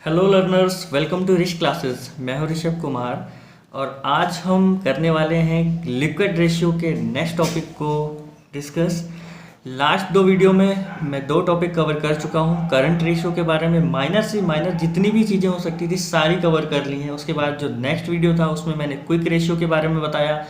Hello learners, welcome to Rish classes. मैं हूं ऋषभ कुमार और आज हम करने वाले हैं लिक्विड रेशियो के नेक्स्ट टॉपिक को डिस्कस। लास्ट दो वीडियो में मैं दो टॉपिक कवर कर चुका हूं। करंट रेशियो के बारे में माइनर से माइनर जितनी भी चीज़ें हो सकती थी सारी कवर कर ली हैं। उसके बाद जो नेक्स्ट वीडियो था उसमें मैंने क्विक रेशियो के बारे में बताया।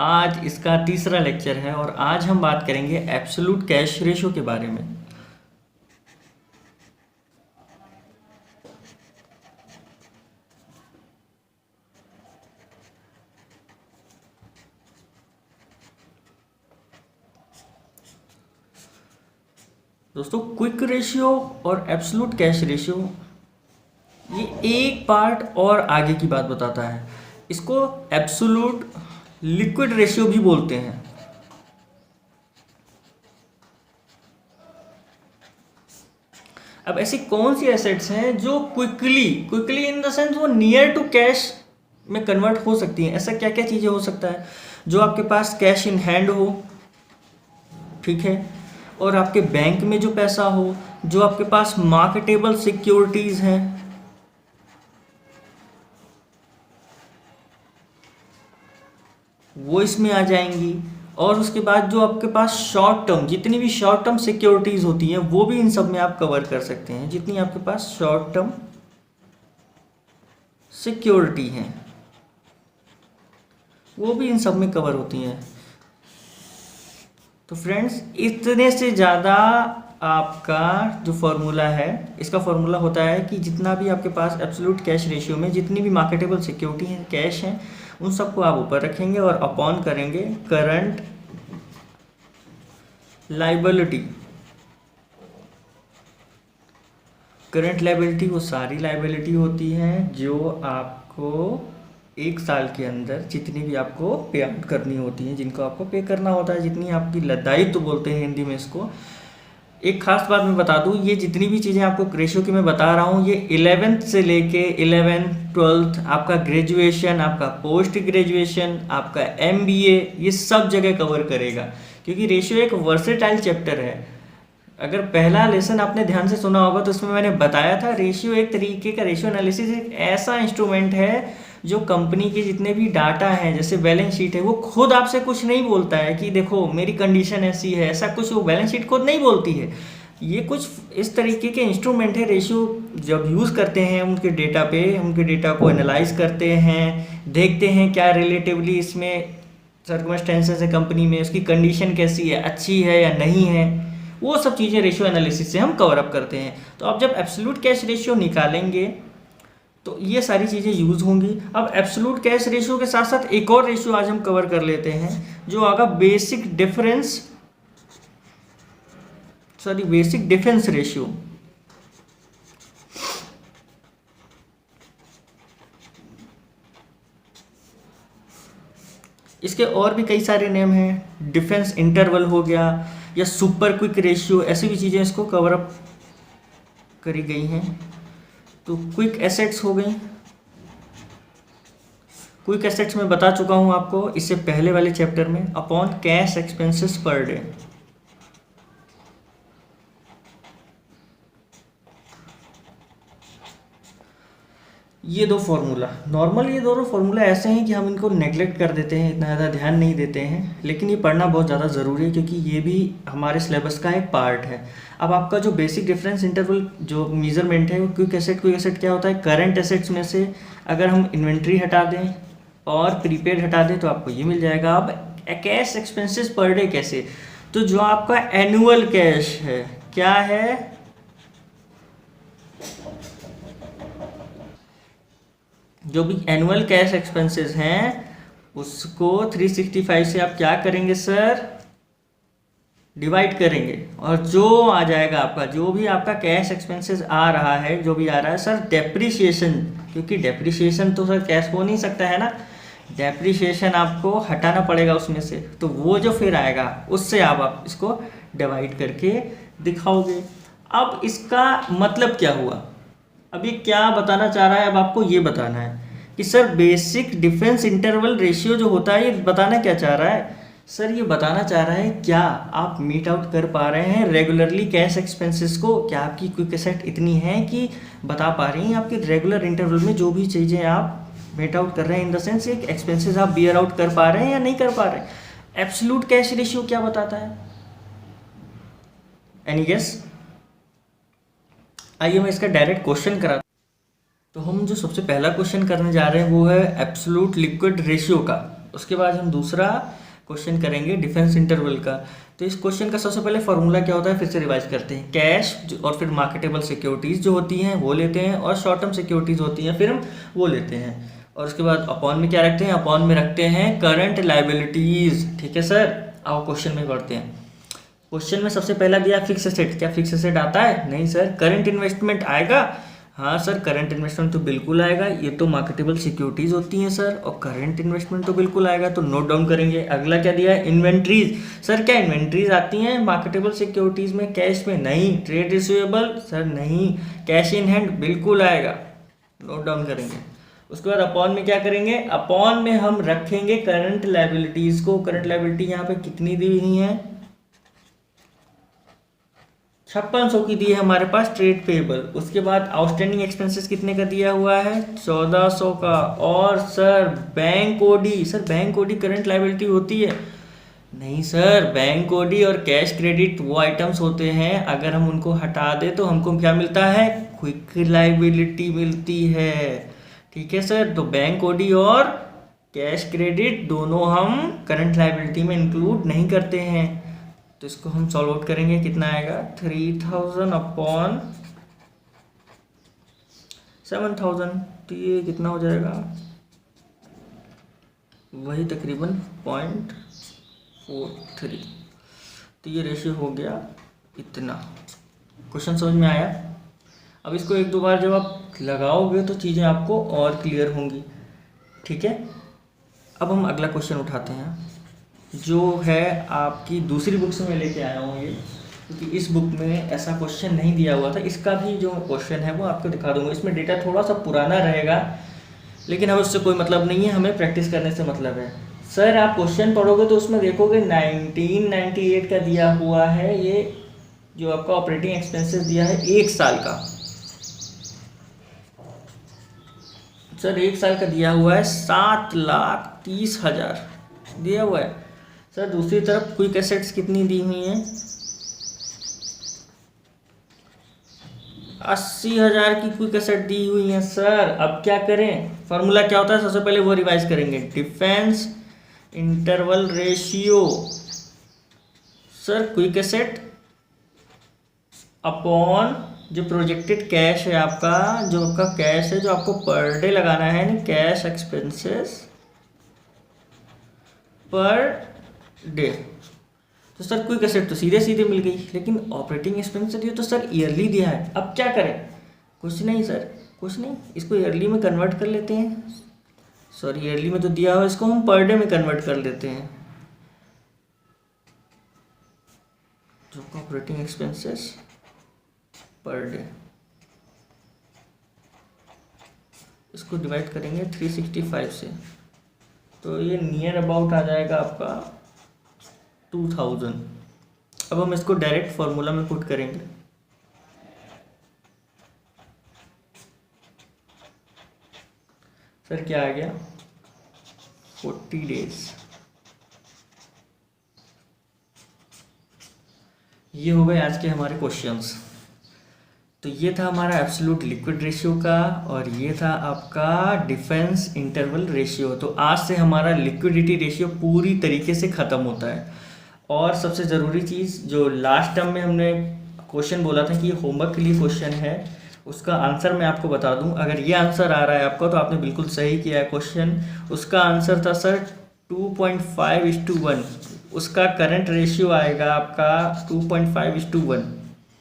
आज इसका तीसरा लेक्चर है और आज हम बात करेंगे एब्सोल्यूट कैश रेशियो के बारे में। दोस्तों, क्विक रेशियो और एब्सोल्यूट कैश रेशियो ये एक पार्ट और आगे की बात बताता है। इसको एब्सोल्यूट लिक्विड रेशियो भी बोलते हैं। अब ऐसी कौन सी एसेट्स हैं जो क्विकली इन द सेंस वो नियर टू कैश में कन्वर्ट हो सकती हैं? ऐसा क्या क्या चीज़ें हो सकता है? जो आपके पास कैश इन हैंड हो, ठीक है, और आपके बैंक में जो पैसा हो, जो आपके पास मार्केटेबल सिक्योरिटीज हैं, वो इसमें आ जाएंगी। और उसके बाद जो आपके पास शॉर्ट टर्म, जितनी भी शॉर्ट टर्म सिक्योरिटीज होती हैं वो भी इन सब में आप कवर कर सकते हैं। जितनी आपके पास शॉर्ट टर्म सिक्योरिटी हैं वो भी इन सब में कवर होती हैं। तो फ्रेंड्स, इतने से ज़्यादा आपका जो फॉर्मूला है, इसका फॉर्मूला होता है कि जितना भी आपके पास एब्सोल्यूट कैश रेशियो में जितनी भी मार्केटेबल सिक्योरिटी हैं, कैश हैं, उन सबको आप ऊपर रखेंगे और अपॉन करेंगे करंट लाइबिलिटी। करंट लाइबिलिटी वो सारी लाइबिलिटी होती हैं जो आपको एक साल के अंदर जितनी भी आपको पे आउट करनी होती है, जिनको आपको पे करना होता है, जितनी आपकी दायित्व बोलते हैं हिंदी में इसको। एक खास बात मैं बता दूं, ये जितनी भी चीज़ें आपको रेशियो की मैं बता रहा हूँ, ये 11th से लेके 11th 12th आपका ग्रेजुएशन, आपका पोस्ट ग्रेजुएशन, आपका MBA, ये सब जगह कवर करेगा। क्योंकि रेशियो एक वर्सेटाइल चैप्टर है। अगर पहला लेसन आपने ध्यान से सुना होगा तो उसमें मैंने बताया था रेशियो एक तरीके का, रेशियो एनालिसिस एक ऐसा इंस्ट्रूमेंट है जो कंपनी के जितने भी डाटा हैं, जैसे बैलेंस शीट है, वो खुद आपसे कुछ नहीं बोलता है कि देखो मेरी कंडीशन ऐसी है, ऐसा कुछ वो बैलेंस शीट खुद नहीं बोलती है। ये कुछ इस तरीके के इंस्ट्रूमेंट है। रेशियो जब यूज़ करते हैं उनके डेटा पे, उनके डेटा को एनालाइज करते हैं, देखते हैं क्या रिलेटिवली इसमें सर्कमस्टेंसेस है कंपनी में, उसकी कंडीशन कैसी है, अच्छी है या नहीं है, वो सब चीज़ें रेशियो एनालिसिस से हम कवर अप करते हैं। तो अब जब एब्सोल्यूट कैश रेशियो निकालेंगे तो ये सारी चीज़ें यूज़ होंगी। अब एब्सोल्यूट कैश रेशियो के साथ साथ एक और रेशियो आज हम कवर कर लेते हैं जो आगा बेसिक डिफरेंस रेशियो। इसके और भी कई सारे नेम हैं। डिफेंस इंटरवल हो गया या सुपर क्विक रेशियो, ऐसी भी चीज़ें इसको कवर अप करी गई हैं। तो क्विक एसेट्स हो गई। क्विक एसेट्स में बता चुका हूं आपको इससे पहले वाले चैप्टर में, upon cash expenses per day. ये दो फॉर्मूला नॉर्मल, ये दोनों फॉर्मूला ऐसे हैं कि हम इनको नेग्लेक्ट कर देते हैं, इतना ज़्यादा ध्यान नहीं देते हैं, लेकिन ये पढ़ना बहुत ज़्यादा ज़रूरी है क्योंकि ये भी हमारे सिलेबस का एक पार्ट है। अब आपका जो बेसिक डिफरेंस इंटरवल जो मेजरमेंट है वो क्विक एसेट क्या होता है? करंट एसेट्स में से अगर हम इन्वेंट्री हटा दें और प्रीपेड हटा दें तो आपको ये मिल जाएगा। अब कैश एक्सपेंसेस पर डे कैसे? तो जो आपका एनुअल कैश है, क्या है? जो भी एनुअल कैश एक्सपेंसेस हैं उसको 365 से आप क्या करेंगे सर? डिवाइड करेंगे। और जो आ जाएगा आपका, जो भी आपका कैश एक्सपेंसेस आ रहा है, जो भी आ रहा है सर, डेप्रिसिएशन, क्योंकि डेप्रिसिएशन तो सर कैश हो नहीं सकता है ना, डेप्रिसिएशन आपको हटाना पड़ेगा उसमें से, तो वो जो फिर आएगा उससे आप इसको डिवाइड करके दिखाओगे। अब इसका मतलब क्या हुआ? अब ये क्या बताना चाह रहा है? अब आपको ये बताना है कि sir basic difference interval ratio जो होता है ये बताना क्या चाह रहा है सर ये बताना चाह रहा है क्या आप मीट आउट कर पा रहे हैं रेगुलरली कैश एक्सपेंसेस को? क्या आपकी क्विक एसेट इतनी है कि बता पा रही हैं आपके रेगुलर इंटरवल में जो भी चीज़ें आप मीट आउट कर रहे हैं, इन द सेंस एक एक्सपेंसेस आप बियर आउट कर पा रहे हैं या नहीं कर पा रहे हैं? एब्सोल्यूट कैश रेशियो क्या बताता है? Any guess? आइए मैं इसका डायरेक्ट क्वेश्चन करा। तो हम जो सबसे पहला क्वेश्चन करने जा रहे हैं वो है एब्सोल्यूट लिक्विड रेशियो का। उसके बाद हम दूसरा क्वेश्चन करेंगे डिफेंस इंटरवल का। तो इस क्वेश्चन का सबसे पहले फॉर्मूला क्या होता है फिर से रिवाइज करते हैं। कैश और फिर मार्केटेबल सिक्योरिटीज़ जो होती हैं वो लेते हैं, और शॉर्ट टर्म सिक्योरिटीज़ होती हैं फिर हम वो लेते हैं। और उसके बाद अपॉन में क्या रखते हैं? अपॉन में रखते हैं करंट लाइबिलिटीज़। ठीक है सर, आओ क्वेश्चन में बढ़ते हैं। क्वेश्चन में सबसे पहला दिया फिक्स एसेट। क्या फिक्स एसेट आता है? नहीं सर। करंट इन्वेस्टमेंट आएगा? हाँ सर, करंट इन्वेस्टमेंट तो बिल्कुल आएगा। ये तो मार्केटेबल सिक्योरिटीज़ होती हैं सर, और करंट इन्वेस्टमेंट तो बिल्कुल आएगा, तो नोट डाउन करेंगे। अगला क्या दिया है? इन्वेंट्रीज। सर क्या इन्वेंट्रीज आती हैं मार्केटेबल सिक्योरिटीज़ में? कैश में नहीं। Trade receivable? सर नहीं। कैश इन हैंड बिल्कुल आएगा, नोट डाउन करेंगे। उसके बाद अपॉन में क्या करेंगे? अपॉन में हम रखेंगे करंट लाइबिलिटीज़ को। करंट लाइबिलिटी यहाँ पे कितनी दी हुई है? 5600 की दी है हमारे पास ट्रेड पेबल। उसके बाद आउटस्टैंडिंग एक्सपेंसेस कितने का दिया हुआ है? 1400 का। और sir bank OD. Sir bank OD current liability होती है? नहीं सर, बैंक ओडी और कैश क्रेडिट वो आइटम्स होते हैं, अगर हम उनको हटा दें तो हमको क्या मिलता है? क्विक लाइबिलिटी मिलती है। ठीक है सर, तो बैंक ओडी और कैश क्रेडिट दोनों हम करंट लाइबिलिटी में इंक्लूड नहीं करते हैं। तो इसको हम सॉल्व आउट करेंगे, कितना आएगा? 3000 अपॉन 7000। तो ये कितना हो जाएगा? वही तकरीबन 0.43। तो ये रेशियो हो गया इतना। क्वेश्चन समझ में आया? अब इसको एक दो बार जब आप लगाओगे तो चीज़ें आपको और क्लियर होंगी। ठीक है, अब हम अगला क्वेश्चन उठाते हैं जो है आपकी दूसरी बुक से मैं लेके आया हूँ ये, क्योंकि इस बुक में ऐसा क्वेश्चन नहीं दिया हुआ था। इसका भी जो क्वेश्चन है वो आपको दिखा दूंगा। इसमें डेटा थोड़ा सा पुराना रहेगा, लेकिन हमें उससे कोई मतलब नहीं है, हमें प्रैक्टिस करने से मतलब है। सर आप क्वेश्चन पढ़ोगे तो उसमें देखोगे 1998 का दिया हुआ है, ये जो आपका ऑपरेटिंग एक्सपेंसेस दिया है 1 साल का। सर 1 साल का दिया हुआ है 7,30,000 दिया हुआ है। सर दूसरी तरफ क्विक एसेट्स कितनी दी हुई हैं? 80,000 की क्विक एसेट दी हुई है। सर अब क्या करें? फॉर्मूला क्या होता है? सबसे पहले वो रिवाइज करेंगे। Defence interval ratio. Sir quick asset upon जो प्रोजेक्टेड कैश है आपका, जो आपका कैश है जो आपको पर डे लगाना है, यानी कैश एक्सपेंसेस पर डे। तो सर क्विक एसेट तो सीधे सीधे मिल गई, लेकिन ऑपरेटिंग एक्सपेंसेस ये तो सर ईयरली दिया है। अब क्या करें? कुछ नहीं सर, कुछ नहीं, इसको ईयरली में कन्वर्ट कर लेते हैं। सॉरी, ईयरली में तो दिया हो, इसको हम पर डे में कन्वर्ट कर लेते हैं। जो ऑपरेटिंग एक्सपेंसेस पर डे, इसको डिवाइड करेंगे 365 से, तो ये नियर अबाउट आ जाएगा आपका 2000। अब हम इसको डायरेक्ट फॉर्मूला में पुट करेंगे। सर क्या आ गया? 40 डेज। ये हो गए आज के हमारे क्वेश्चंस। तो ये था हमारा एब्सोल्यूट लिक्विड रेशियो का, और ये था आपका डिफेंस इंटरवल रेशियो। तो आज से हमारा लिक्विडिटी रेशियो पूरी तरीके से ख़त्म होता है। और सबसे ज़रूरी चीज़, जो लास्ट टर्म में हमने क्वेश्चन बोला था कि ये होमवर्क के लिए क्वेश्चन है, उसका आंसर मैं आपको बता दूं। अगर ये आंसर आ रहा है आपका तो आपने बिल्कुल सही किया है क्वेश्चन। उसका आंसर था सर 2.5:1। उसका करंट रेशियो आएगा आपका 2.5:1।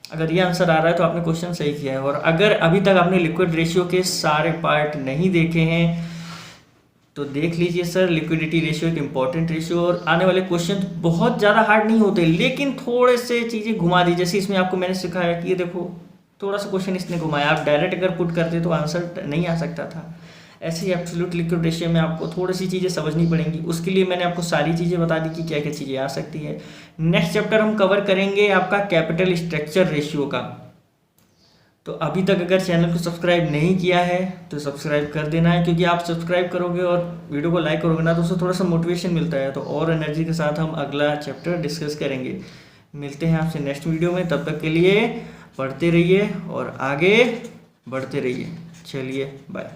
अगर ये आंसर आ रहा है तो आपने क्वेश्चन सही किया है। और अगर अभी तक आपने लिक्विड रेशियो के सारे पार्ट नहीं देखे हैं तो देख लीजिए सर। लिक्विडिटी रेशियो एक इम्पॉर्टेंट रेशियो, और आने वाले क्वेश्चन बहुत ज़्यादा हार्ड नहीं होते, लेकिन थोड़े से चीज़ें घुमा दी। जैसे इसमें आपको मैंने सिखाया कि ये देखो थोड़ा सा क्वेश्चन इसने घुमाया, आप डायरेक्ट अगर पुट करते तो आंसर नहीं आ सकता था। ऐसे ही एब्सोल्यूट लिक्विड रेशियो में आपको थोड़ी सी चीज़ें समझनी पड़ेंगी। उसके लिए मैंने आपको सारी चीज़ें बता दी कि क्या क्या चीज़ें आ सकती है। नेक्स्ट चैप्टर हम कवर करेंगे आपका कैपिटल स्ट्रक्चर रेशियो का। तो अभी तक अगर चैनल को सब्सक्राइब नहीं किया है तो सब्सक्राइब कर देना है, क्योंकि आप सब्सक्राइब करोगे और वीडियो को लाइक करोगे ना तो उससे थोड़ा सा मोटिवेशन मिलता है, तो और एनर्जी के साथ हम अगला चैप्टर डिस्कस करेंगे। मिलते हैं आपसे नेक्स्ट वीडियो में, तब तक के लिए पढ़ते रहिए और आगे बढ़ते रहिए। चलिए बाय।